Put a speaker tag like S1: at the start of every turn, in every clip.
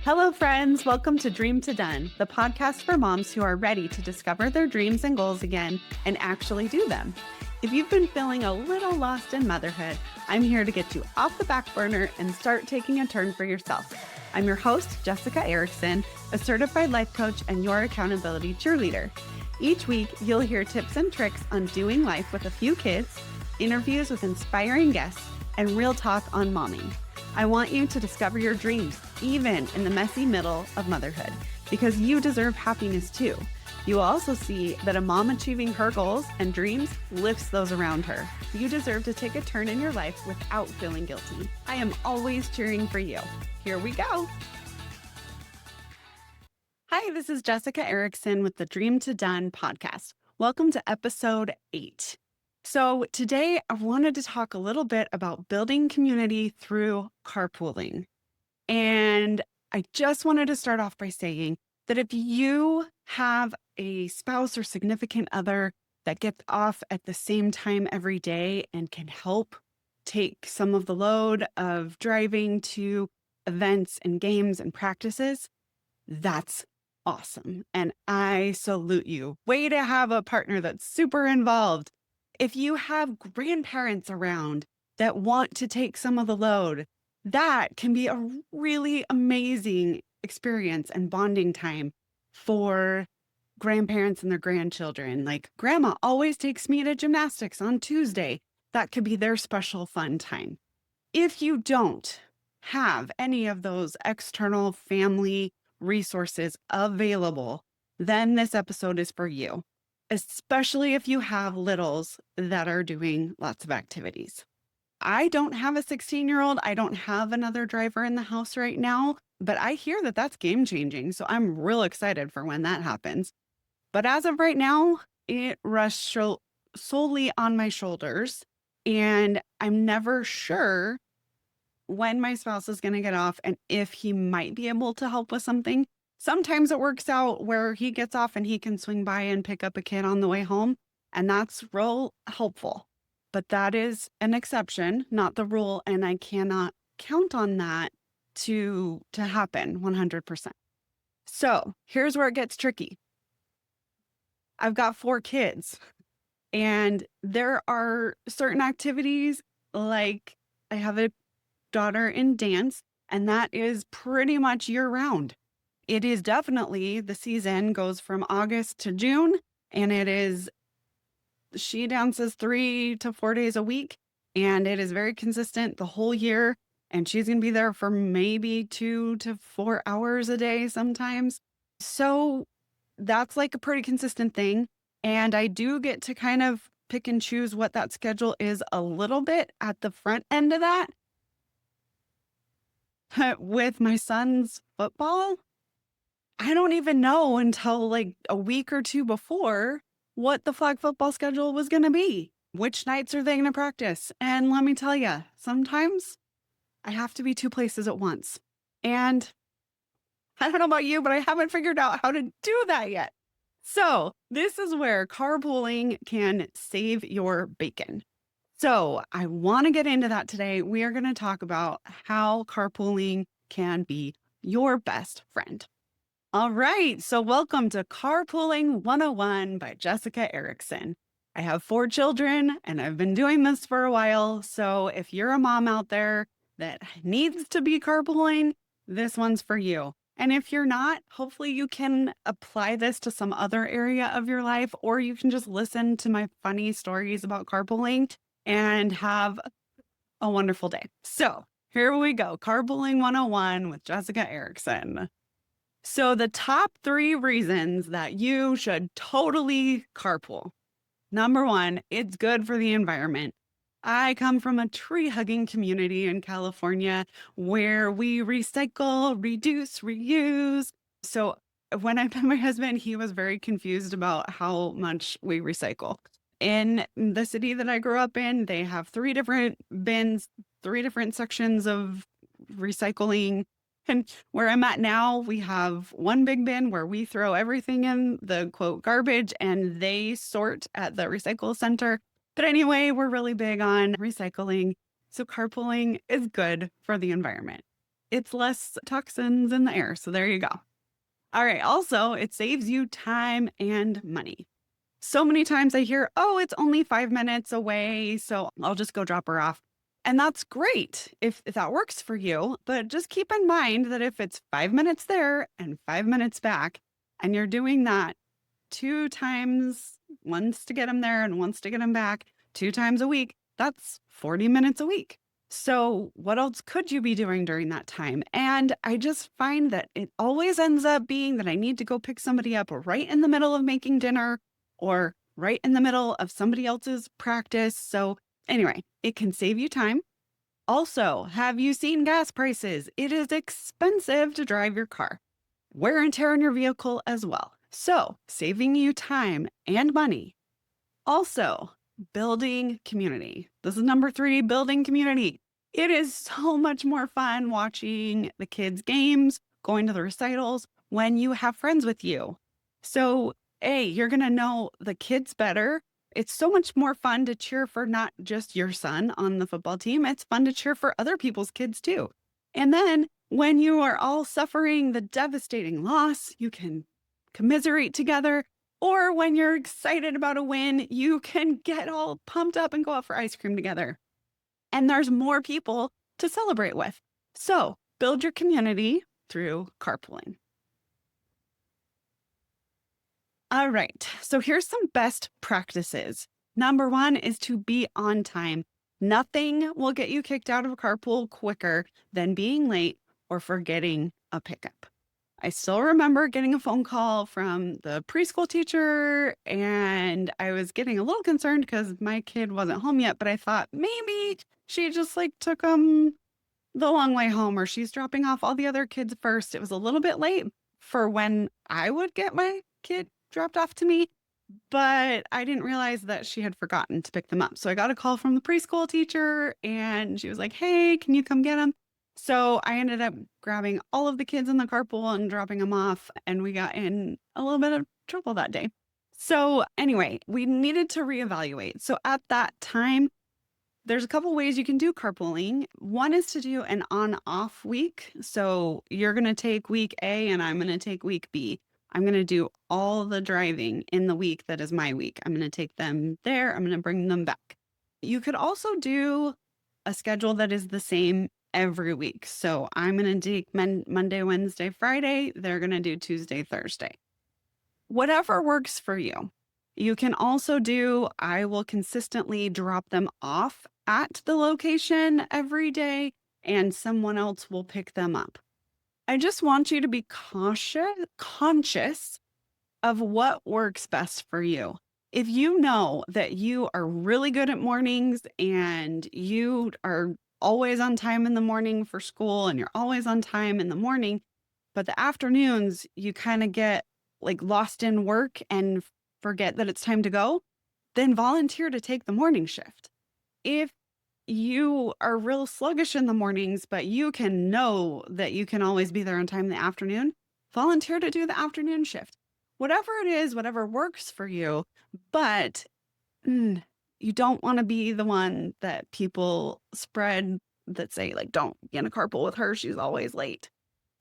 S1: Hello, friends. Welcome to Dream to Done, the podcast for moms who are ready to discover their dreams and goals again and actually do them. If you've been feeling a little lost in motherhood, I'm here to get you off the back burner and start taking a turn for yourself. I'm your host, Jessica Erickson, a certified life coach and your accountability cheerleader. Each week, you'll hear tips and tricks on doing life with a few kids, interviews with inspiring guests, and real talk on momming. I want you to discover your dreams, even in the messy middle of motherhood, because you deserve happiness too. You will also see that a mom achieving her goals and dreams lifts those around her. You deserve to take a turn in your life without feeling guilty. I am always cheering for you. Here we go. Hi, this is Jessica Erickson with the Dream to Done podcast. Welcome to episode 8. So today I wanted to talk a little bit about building community through carpooling. And I just wanted to start off by saying that if you have a spouse or significant other that gets off at the same time every day and can help take some of the load of driving to events and games and practices, that's awesome. And I salute you. Way to have a partner that's super involved. If you have grandparents around that want to take some of the load, that can be a really amazing experience and bonding time for grandparents and their grandchildren. Like, grandma always takes me to gymnastics on Tuesday. That could be their special fun time. If you don't have any of those external family resources available, then this episode is for you, especially if you have littles that are doing lots of activities. I don't have a 16-year-old. I don't have another driver in the house right now, but I hear that that's game changing. So I'm real excited for when that happens. But as of right now, it rests solely on my shoulders, and I'm never sure when my spouse is going to get off and if he might be able to help with something. Sometimes it works out where he gets off and he can swing by and pick up a kid on the way home, and that's real helpful. But that is an exception, not the rule, and I cannot count on that to happen 100%. So here's where it gets tricky. I've got 4 kids, and there are certain activities, like I have a daughter in dance, and that is pretty much year round. It is definitely, the season goes from August to June, and she dances 3 to 4 days a week, and it is very consistent the whole year. And she's going to be there for maybe 2 to 4 hours a day sometimes. So that's like a pretty consistent thing. And I do get to kind of pick and choose what that schedule is a little bit at the front end of that. With my son's football, I don't even know until like a week or 2 before what the flag football schedule was going to be. Which nights are they going to practice? And let me tell you, sometimes I have to be 2 places at once. And I don't know about you, but I haven't figured out how to do that yet. So this is where carpooling can save your bacon. So I want to get into that today. We are going to talk about how carpooling can be your best friend. All right, so welcome to Carpooling 101 by Jessica Erickson. I have 4 children, and I've been doing this for a while. So if you're a mom out there that needs to be carpooling, this one's for you. And if you're not, hopefully you can apply this to some other area of your life, or you can just listen to my funny stories about carpooling and have a wonderful day. So here we go, Carpooling 101 with Jessica Erickson. So the top 3 reasons that you should totally carpool. Number 1, it's good for the environment. I come from a tree-hugging community in California where we recycle, reduce, reuse. So when I met my husband, he was very confused about how much we recycle. In the city that I grew up in, they have 3 different bins, 3 different sections of recycling. And where I'm at now, we have 1 big bin where we throw everything in the quote garbage, and they sort at the recycle center. But anyway, we're really big on recycling. So carpooling is good for the environment. it's less toxins in the air. So there you go. All right. Also, it saves you time and money. So many times I hear, oh, it's only 5 minutes away, so I'll just go drop her off. And that's great if that works for you. But just keep in mind that if it's 5 minutes there and 5 minutes back, and you're doing that two times, once to get them there and once to get them back, 2 times a week, that's 40 minutes a week. So, what else could you be doing during that time? And I just find that it always ends up being that I need to go pick somebody up right in the middle of making dinner or right in the middle of somebody else's practice. So, anyway, it can save you time. Also, have you seen gas prices? It is expensive to drive your car, wear and tear on your vehicle as well. So, saving you time and money. Also, building community. This is number 3, building community. It is so much more fun watching the kids' games, going to the recitals when you have friends with you. So, A, you're going to know the kids better. It's so much more fun to cheer for not just your son on the football team. It's fun to cheer for other people's kids too. And then when you are all suffering the devastating loss, you can commiserate together. Or when you're excited about a win, you can get all pumped up and go out for ice cream together. And there's more people to celebrate with. So build your community through carpooling. All right, so here's some best practices. Number 1 is to be on time. Nothing will get you kicked out of a carpool quicker than being late or forgetting a pickup. I still remember getting a phone call from the preschool teacher, and I was getting a little concerned because my kid wasn't home yet, but I thought maybe she just took him the long way home, or she's dropping off all the other kids first. It was a little bit late for when I would get my kid dropped off to me, but I didn't realize that she had forgotten to pick them up. So I got a call from the preschool teacher, and she was like, hey, can you come get them? So I ended up grabbing all of the kids in the carpool and dropping them off, and we got in a little bit of trouble that day. So anyway, we needed to reevaluate. So at that time, there's a couple ways you can do carpooling. One is to do an on-off week. So you're going to take week A and I'm going to take week B. I'm going to do all the driving in the week that is my week. I'm going to take them there. I'm going to bring them back. You could also do a schedule that is the same every week. So I'm going to take Monday, Wednesday, Friday. They're going to do Tuesday, Thursday. Whatever works for you. You can also do, I will consistently drop them off at the location every day and someone else will pick them up. I just want you to be conscious of what works best for you. If you know that you are really good at mornings and you are always on time in the morning for school and you're always on time in the morning, but the afternoons you kind of get lost in work and forget that it's time to go, then volunteer to take the morning shift. If you are real sluggish in the mornings, but you can know that you can always be there on time in the afternoon, volunteer to do the afternoon shift. Whatever it is, whatever works for you, but you don't want to be the one that people spread that say, don't get in a carpool with her, she's always late.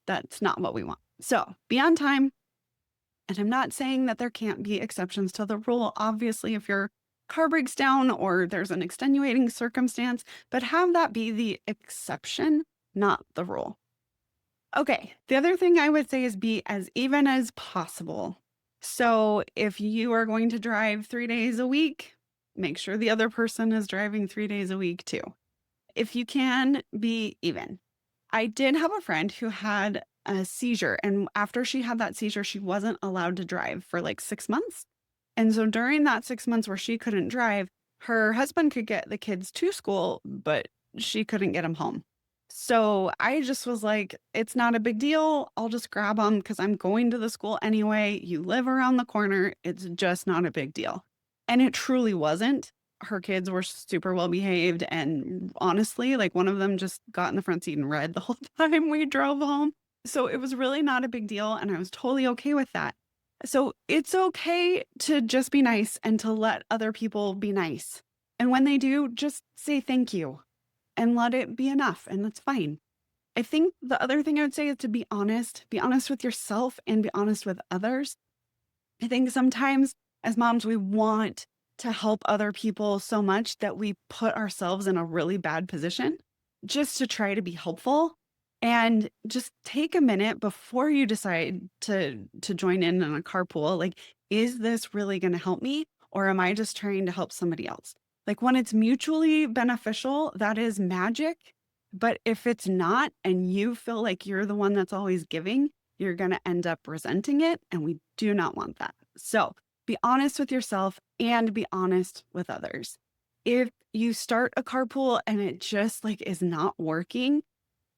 S1: That's not what we want. So be on time. And I'm not saying that there can't be exceptions to the rule. Obviously, if your car breaks down or there's an extenuating circumstance, but have that be the exception, not the rule. Okay, the other thing I would say is be as even as possible. So if you are going to drive 3 days a week, make sure the other person is driving 3 days a week too. If you can, be even. I did have a friend who had a seizure, and after she had that seizure, she wasn't allowed to drive for 6 months. And so during that 6 months where she couldn't drive, her husband could get the kids to school, but she couldn't get them home. So I just was like, it's not a big deal. I'll just grab them because I'm going to the school anyway. You live around the corner. It's just not a big deal. And it truly wasn't. Her kids were super well behaved. And honestly, one of them just got in the front seat and read the whole time we drove home. So it was really not a big deal. And I was totally okay with that. So it's okay to just be nice and to let other people be nice. And when they do, just say thank you and let it be enough. And that's fine. I think the other thing I would say is to be honest with yourself and be honest with others. I think sometimes as moms, we want to help other people so much that we put ourselves in a really bad position just to try to be helpful. And just take a minute before you decide to join in a carpool. Like, is this really going to help me? Or am I just trying to help somebody else? Like when it's mutually beneficial, that is magic. But if it's not, and you feel like you're the one that's always giving, you're going to end up resenting it. And we do not want that. So be honest with yourself and be honest with others. If you start a carpool and it just like is not working,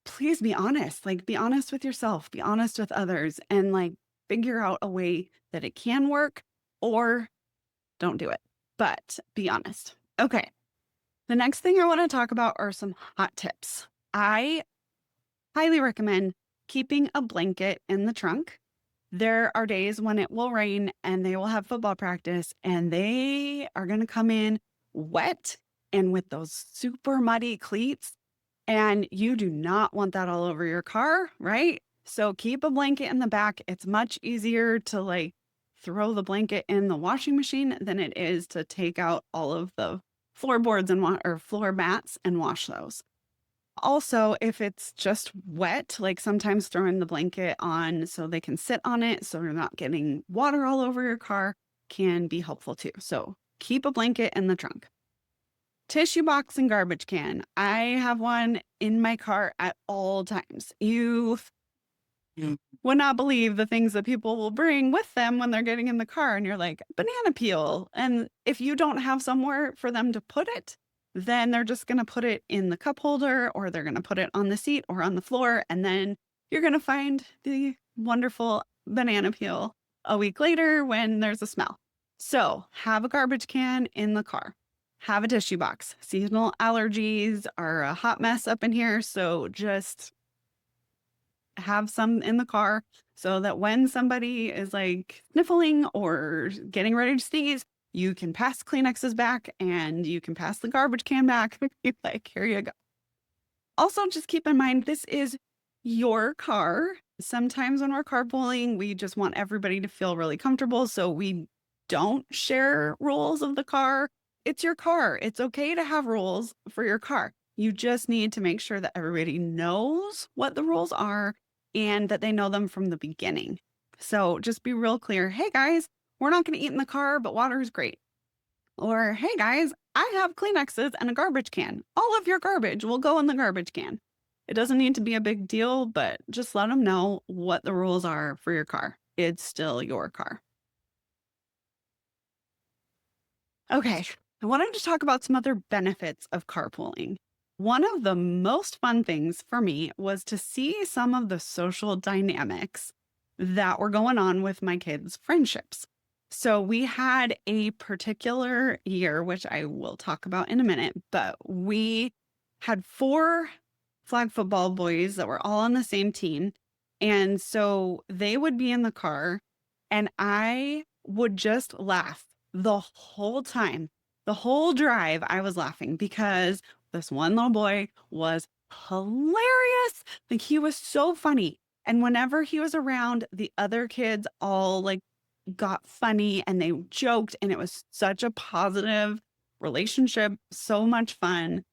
S1: please be honest. Like be honest with yourself, be honest with others, and like figure out a way that it can work, or don't do it, but be honest. Okay. The next thing I want to talk about are some hot tips. I highly recommend keeping a blanket in the trunk. There are days when it will rain and they will have football practice and they are going to come in wet and with those super muddy cleats. And you do not want that all over your car, right? So keep a blanket in the back. It's much easier to like throw the blanket in the washing machine than it is to take out all of the floorboards and or floor mats and wash those. Also, if it's just wet, like sometimes throwing the blanket on so they can sit on it so you're not getting water all over your car can be helpful too. So keep a blanket in the trunk. Tissue box and garbage can. I have one in my car at all times. You would not believe the things that people will bring with them when they're getting in the car. And you're like, banana peel. And if you don't have somewhere for them to put it, then they're just going to put it in the cup holder, or they're going to put it on the seat or on the floor. And then you're going to find the wonderful banana peel a week later when there's a smell. So have a garbage can in the car. Have a tissue box. Seasonal allergies are a hot mess up in here. So just have some in the car so that when somebody is like sniffling or getting ready to sneeze, you can pass Kleenexes back and you can pass the garbage can back. Like, here you go. Also, just keep in mind, this is your car. Sometimes when we're carpooling, we just want everybody to feel really comfortable. So we don't share rules of the car. It's your car. It's okay to have rules for your car. You just need to make sure that everybody knows what the rules are and that they know them from the beginning. So just be real clear. Hey guys, we're not going to eat in the car, but water is great. Or, hey guys, I have Kleenexes and a garbage can. All of your garbage will go in the garbage can. It doesn't need to be a big deal, but just let them know what the rules are for your car. It's still your car. Okay, I wanted to talk about some other benefits of carpooling. One of the most fun things for me was to see some of the social dynamics that were going on with my kids' friendships. So we had a particular year, which I will talk about in a minute, but we had 4 flag football boys that were all on the same team. And so they would be in the car and I would just laugh the whole time. The whole drive, I was laughing because this one little boy was hilarious. Like he was so funny. And whenever he was around, the other kids all like got funny and they joked, and it was such a positive relationship, so much fun,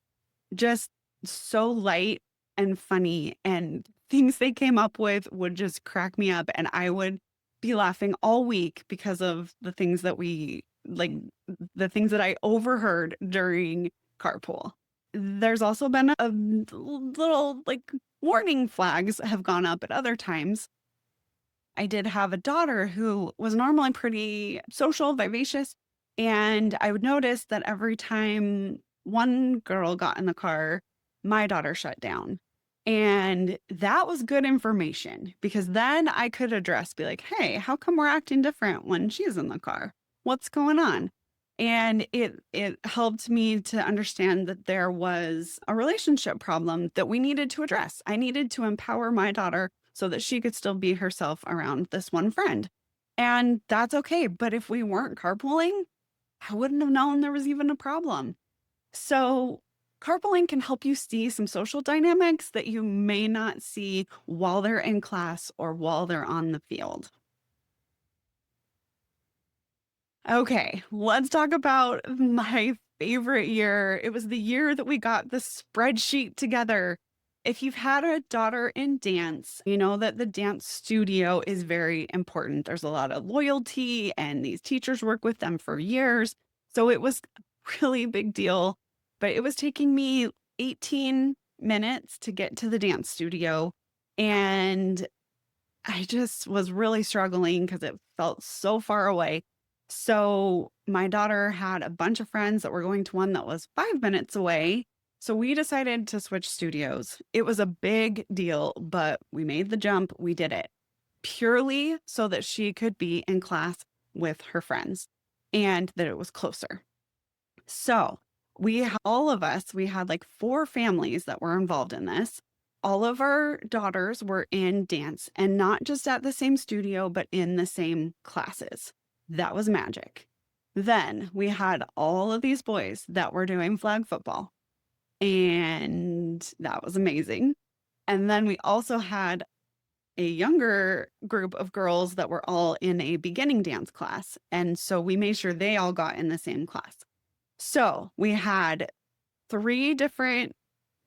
S1: just so light and funny, and things they came up with would just crack me up, and I would be laughing all week because of the things that the things that I overheard during carpool. There's also been a little like warning flags have gone up at other times. I did have a daughter who was normally pretty social, vivacious, and I would notice that every time one girl got in the car, my daughter shut down. And that was good information because then I could be like, hey, how come we're acting different when she's in the car? What's going on? And it helped me to understand that there was a relationship problem that we needed to address. I needed to empower my daughter so that she could still be herself around this one friend. And that's okay. But if we weren't carpooling, I wouldn't have known there was even a problem. So Carpooling can help you see some social dynamics that you may not see while they're in class or while they're on the field. Okay, let's talk about my favorite year. It was the year that we got the spreadsheet together. If you've had a daughter in dance, you know that the dance studio is very important. There's a lot of loyalty, and these teachers work with them for years. So it was a really big deal. But it was taking me 18 minutes to get to the dance studio. And I just was really struggling because it felt so far away. So my daughter had a bunch of friends that were going to one that was 5 minutes away. So we decided to switch studios. It was a big deal, but we made the jump. We did it purely so that she could be in class with her friends and that it was closer. So all of us, we had like 4 families that were involved in this. All of our daughters were in dance, and not just at the same studio, but in the same classes. That was magic. Then we had all of these boys that were doing flag football, and that was amazing. And then we also had a younger group of girls that were all in a beginning dance class. And so we made sure they all got in the same class. So we had 3 different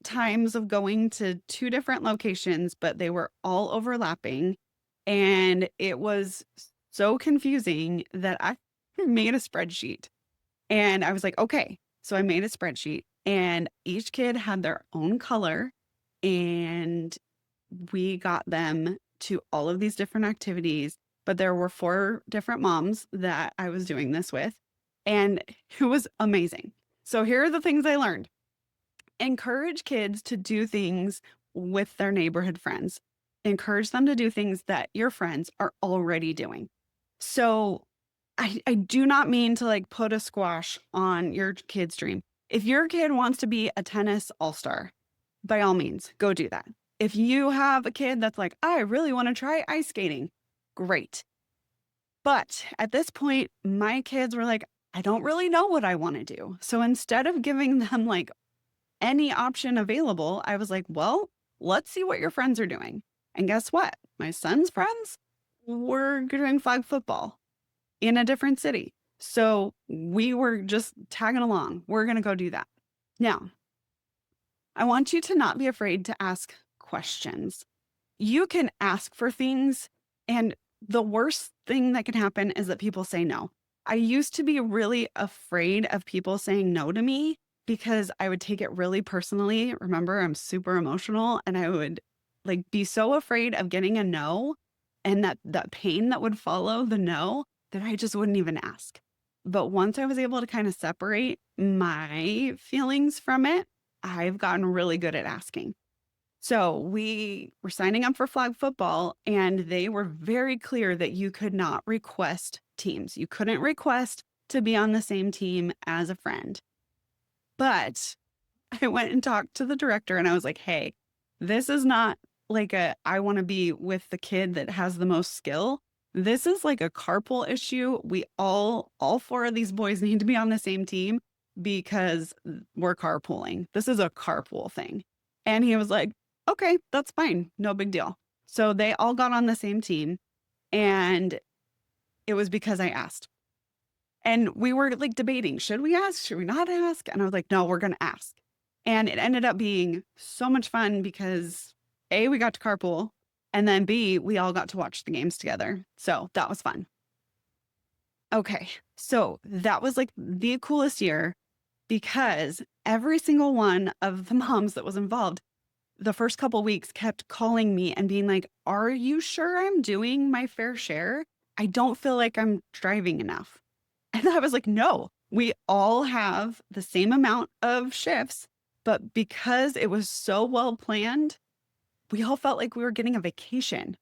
S1: times of going to 2 different locations, but they were all overlapping. And it was so confusing that I made a spreadsheet. And I was like, okay. So I made a spreadsheet, and each kid had their own color. And we got them to all of these different activities. But there were 4 different moms that I was doing this with. And it was amazing. So here are the things I learned. Encourage kids to do things with their neighborhood friends. Encourage them to do things that your friends are already doing. So I do not mean to like put a squash on your kid's dream. If your kid wants to be a tennis all-star, by all means, go do that. If you have a kid that's like, I really want to try ice skating, great. But at this point, my kids were like, I don't really know what I want to do. So instead of giving them like any option available, I was like, well, let's see what your friends are doing. And guess what? My son's friends were doing flag football in a different city. So we were just tagging along. We're going to go do that. Now, I want you to not be afraid to ask questions. You can ask for things, and the worst thing that can happen is that people say no. I used to be really afraid of people saying no to me because I would take it really personally. Remember, I'm super emotional, and I would like be so afraid of getting a no and that pain that would follow the no that I just wouldn't even ask. But once I was able to kind of separate my feelings from it, I've gotten really good at asking. So we were signing up for flag football, and they were very clear that you could not request teams. You couldn't request to be on the same team as a friend. But I went and talked to the director, and I was like, hey, this is not like I want to be with the kid that has the most skill. This is like a carpool issue. We all 4 of these boys need to be on the same team because we're carpooling. This is a carpool thing. And he was like, okay, that's fine. No big deal. So they all got on the same team, and it was because I asked. And we were like debating, should we ask? Should we not ask? And I was like, no, we're going to ask. And it ended up being so much fun because A, we got to carpool, and then B, we all got to watch the games together. So that was fun. Okay. So that was like the coolest year because every single one of the moms that was involved the first couple weeks kept calling me and being like, are you sure I'm doing my fair share? I don't feel like I'm driving enough. And I was like, no, we all have the same amount of shifts, but because it was so well planned, we all felt like we were getting a vacation,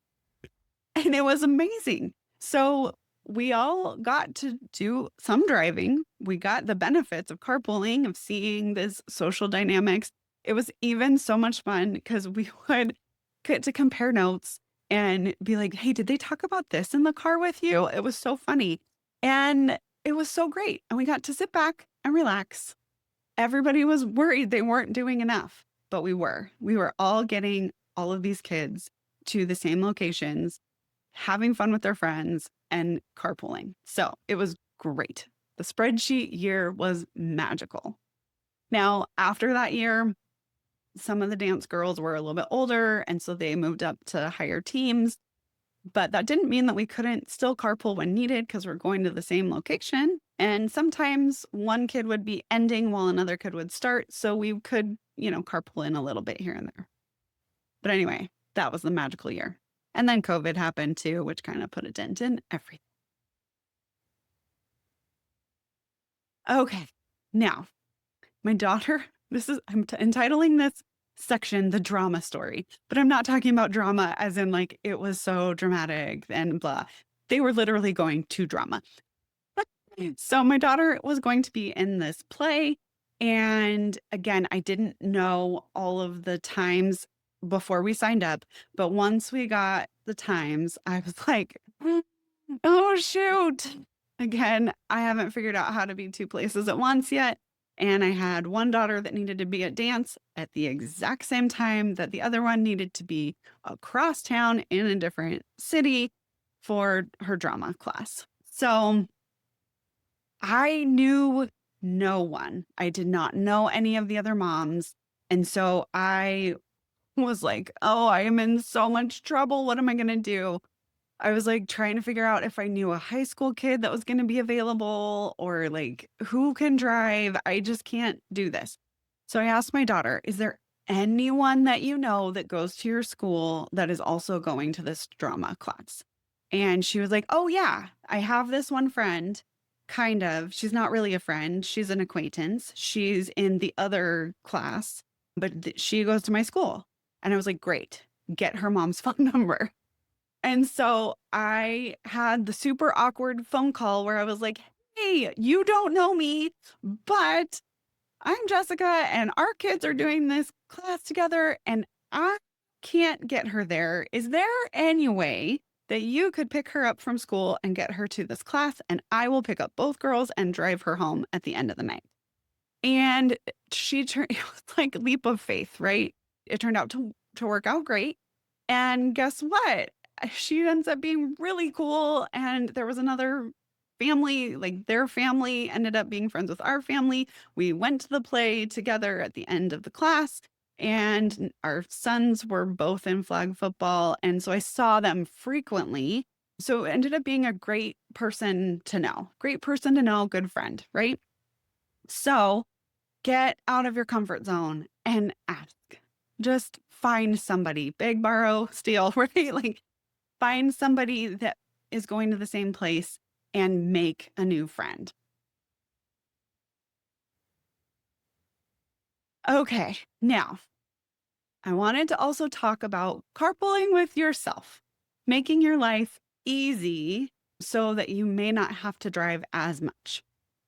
S1: and it was amazing. So we all got to do some driving. We got the benefits of carpooling, of seeing this social dynamics. It was even so much fun because we would get to compare notes and be like, hey, did they talk about this in the car with you? It was so funny. And it was so great. And we got to sit back and relax everybody was worried they weren't doing enough, but we were. We were all getting all of these kids to the same locations, having fun with their friends, and carpooling. So it was great. The spreadsheet year was magical. Now, after that year, some of the dance girls were a little bit older, and so they moved up to higher teams. But that didn't mean that we couldn't still carpool when needed because we're going to the same location. And sometimes one kid would be ending while another kid would start. So we could, carpool in a little bit here and there. But anyway, that was the magical year. And then COVID happened too, which kind of put a dent in everything. Okay. Now, my daughter, I'm entitling this section the drama story, but I'm not talking about drama as in like it was so dramatic and blah. They were literally going to drama. So my daughter was going to be in this play. And again, I didn't know all of the times before we signed up. But once we got the times, I was like, oh, shoot. Again, I haven't figured out how to be two places at once yet. And I had one daughter that needed to be at dance at the exact same time that the other one needed to be across town in a different city for her drama class. So I knew no one. I did not know any of the other moms. And so I was like, oh, I am in so much trouble. What am I going to do? I was like trying to figure out if I knew a high school kid that was going to be available or like who can drive. I just can't do this. So I asked my daughter, is there anyone that you know that goes to your school that is also going to this drama class? And she was like, oh, yeah, I have this one friend. Kind of. She's not really a friend. She's an acquaintance. She's in the other class, but she goes to my school. And I was like, great, get her mom's phone number. And so I had the super awkward phone call where I was like, hey, you don't know me, but I'm Jessica and our kids are doing this class together and I can't get her there. Is there any way that you could pick her up from school and get her to this class and I will pick up both girls and drive her home at the end of the night? And it was like a leap of faith, right? It turned out to work out great. And guess what? She ends up being really cool. And there was another family, like their family ended up being friends with our family. We went to the play together at the end of the class. And our sons were both in flag football. And so I saw them frequently. So it ended up being a great person to know, good friend, right? So get out of your comfort zone and ask. Just find somebody, beg, borrow, steal, right? Like find somebody that is going to the same place and make a new friend. Okay, now I wanted to also talk about carpooling with yourself, making your life easy so that you may not have to drive as much.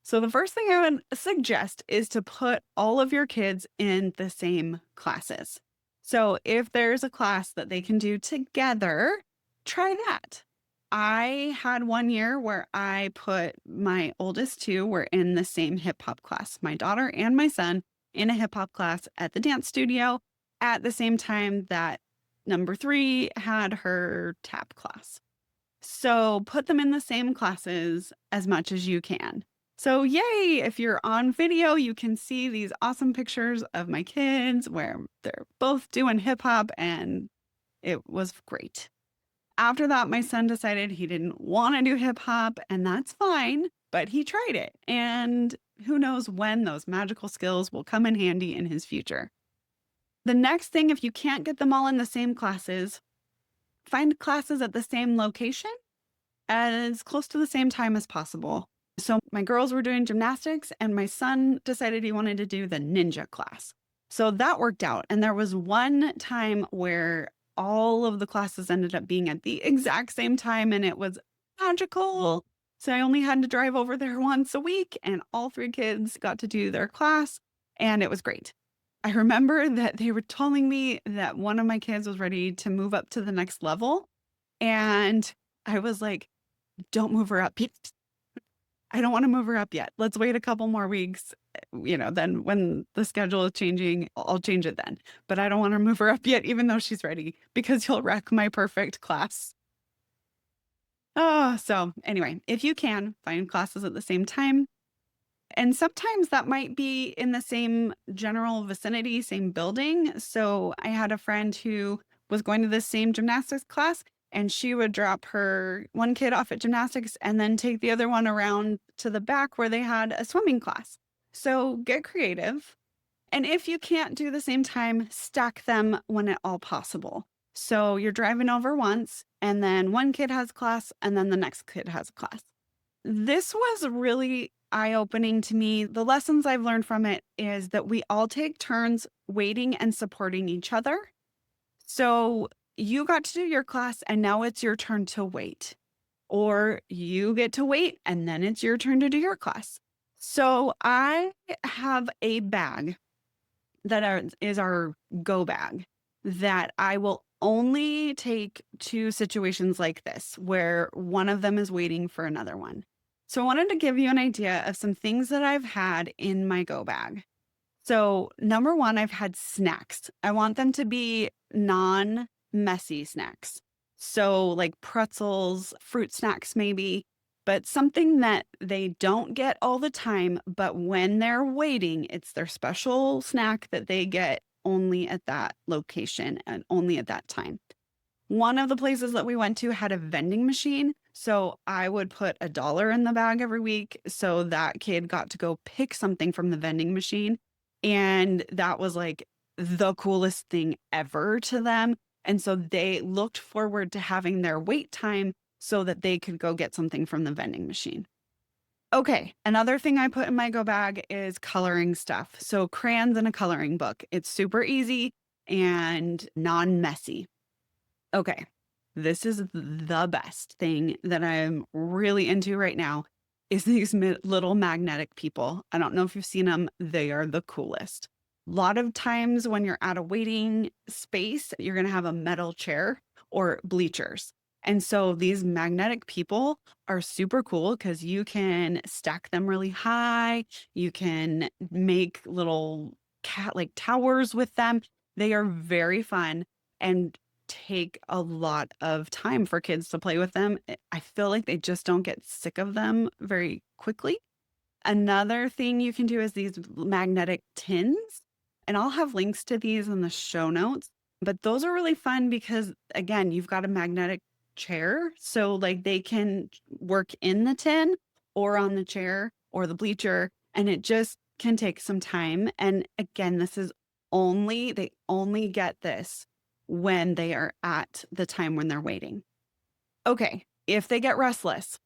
S1: So the first thing I would suggest is to put all of your kids in the same classes. So if there's a class that they can do together, try that. I had one year where I put my oldest two were in the same hip hop class, my daughter and my son in a hip hop class at the dance studio at the same time that number 3 had her tap class. So put them in the same classes as much as you can. So yay, if you're on video, you can see these awesome pictures of my kids where they're both doing hip hop and it was great. After that, my son decided he didn't want to do hip hop and that's fine, but he tried it. And who knows when those magical skills will come in handy in his future. The next thing, if you can't get them all in the same classes, find classes at the same location as close to the same time as possible. So my girls were doing gymnastics and my son decided he wanted to do the ninja class. So that worked out. And there was one time where all of the classes ended up being at the exact same time and it was magical. So I only had to drive over there once a week and all 3 kids got to do their class and it was great. I remember that they were telling me that one of my kids was ready to move up to the next level. And I was like, don't move her up yet. I don't want to move her up yet. Let's wait a couple more weeks then when the schedule is changing, I'll change it then. But I don't want to move her up yet, even though she's ready, because you'll wreck my perfect class. Oh, so anyway, if you can find classes at the same time, and sometimes that might be in the same general vicinity, same building. So I had a friend who was going to the same gymnastics class, and she would drop her one kid off at gymnastics and then take the other one around to the back where they had a swimming class. So get creative. And if you can't do the same time, stack them when at all possible. So you're driving over once, and then one kid has class, and then the next kid has class. This was really eye-opening to me. The lessons I've learned from it is that we all take turns waiting and supporting each other. So you got to do your class and now it's your turn to wait. Or you get to wait and then it's your turn to do your class. So I have a bag that is our go bag that I will only take to situations like this where one of them is waiting for another one. So I wanted to give you an idea of some things that I've had in my go bag. So number one, I've had snacks. I want them to be non-messy snacks. So like pretzels, fruit snacks maybe, but something that they don't get all the time, but when they're waiting, it's their special snack that they get only at that location and only at that time. One of the places that we went to had a vending machine. So I would put $1 in the bag every week. So that kid got to go pick something from the vending machine. And that was like the coolest thing ever to them. And so they looked forward to having their wait time so that they could go get something from the vending machine. Okay, another thing I put in my go bag is coloring stuff. So crayons and a coloring book. It's super easy and non-messy. Okay, this is the best thing that I'm really into right now is these little magnetic people. I don't know if you've seen them. They are the coolest. A lot of times when you're at a waiting space, you're going to have a metal chair or bleachers. And so these magnetic people are super cool because you can stack them really high. You can make little like towers with them. They are very fun and take a lot of time for kids to play with them. I feel like they just don't get sick of them very quickly. Another thing you can do is these magnetic tins, and I'll have links to these in the show notes. But those are really fun because, again, you've got a magnetic chair. So, like, they can work in the tin or on the chair or the bleacher, and it just can take some time. And again, they only get this when they are at the time when they're waiting. Okay, if they get restless,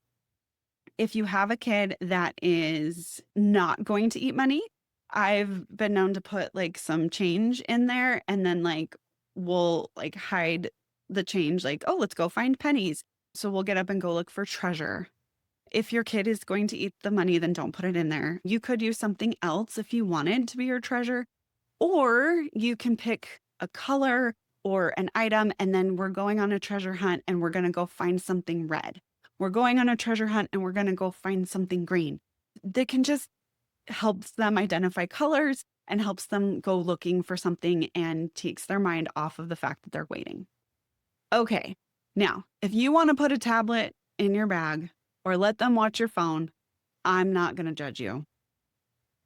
S1: if you have a kid that is not going to eat money, I've been known to put like some change in there and then like we'll like hide the change, like, oh, let's go find pennies. So we'll get up and go look for treasure. If your kid is going to eat the money, then don't put it in there. You could use something else if you wanted to be your treasure, or you can pick a color or an item, and then we're going on a treasure hunt and we're going to go find something red. We're going on a treasure hunt and we're going to go find something green. That can just helps them identify colors and helps them go looking for something and takes their mind off of the fact that they're waiting. Okay, now, if you want to put a tablet in your bag or let them watch your phone, I'm not going to judge you.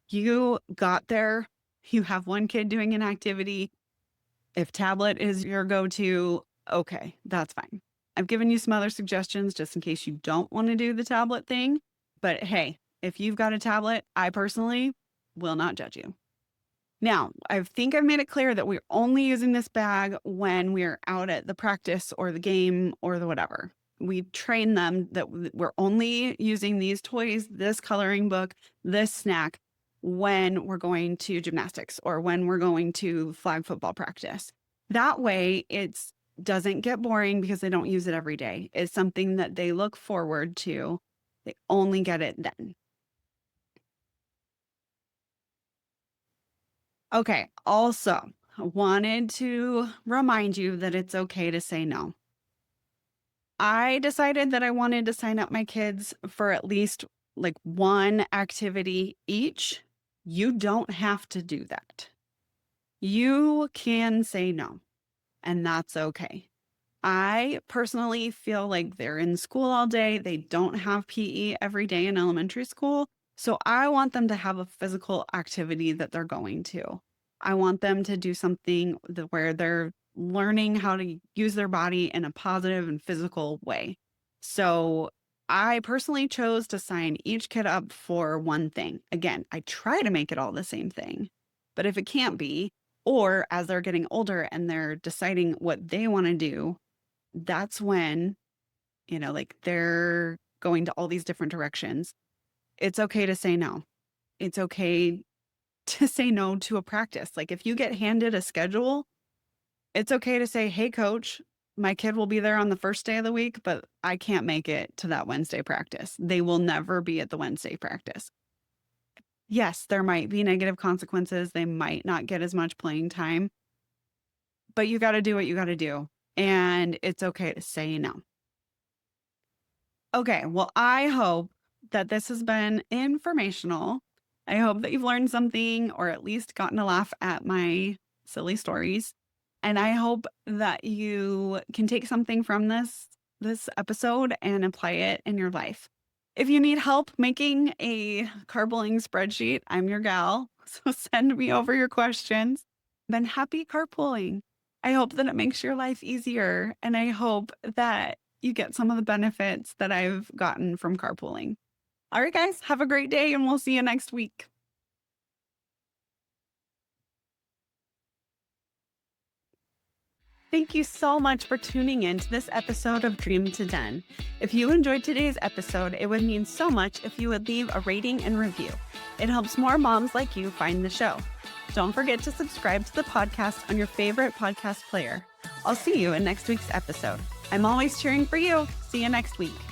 S1: You got there, you have one kid doing an activity. If tablet is your go-to, okay, that's fine. I've given you some other suggestions just in case you don't want to do the tablet thing. But hey, if you've got a tablet, I personally will not judge you. Now, I think I've made it clear that we're only using this bag when we're out at the practice or the game or the whatever. We train them that we're only using these toys, this coloring book, this snack when we're going to gymnastics or when we're going to flag football practice. That way it doesn't get boring because they don't use it every day. It's something that they look forward to. They only get it then. Okay. Also, I wanted to remind you that it's okay to say no. I decided that I wanted to sign up my kids for at least like one activity each. You don't have to do that. You can say no, and that's okay. I personally feel like they're in school all day. They don't have PE every day in elementary school. So I want them to have a physical activity that they're going to. I want them to do something where they're learning how to use their body in a positive and physical way. So I personally chose to sign each kid up for one thing. Again, I try to make it all the same thing. But if it can't be, or as they're getting older and they're deciding what they want to do, that's when, like they're going to all these different directions. It's okay to say no. It's okay to say no to a practice. Like if you get handed a schedule, it's okay to say, hey, coach, my kid will be there on the first day of the week, but I can't make it to that Wednesday practice. They will never be at the Wednesday practice. Yes, there might be negative consequences. They might not get as much playing time, but you got to do what you got to do. And it's okay to say no. Okay, well, I hope that this has been informational. I hope that you've learned something or at least gotten a laugh at my silly stories. And I hope that you can take something from this episode and apply it in your life. If you need help making a carpooling spreadsheet, I'm your gal. So send me over your questions. Then happy carpooling. I hope that it makes your life easier. And I hope that you get some of the benefits that I've gotten from carpooling. All right, guys, have a great day and we'll see you next week. Thank you so much for tuning in to this episode of Dream to Den. If you enjoyed today's episode, it would mean so much if you would leave a rating and review. It helps more moms like you find the show. Don't forget to subscribe to the podcast on your favorite podcast player. I'll see you in next week's episode. I'm always cheering for you. See you next week.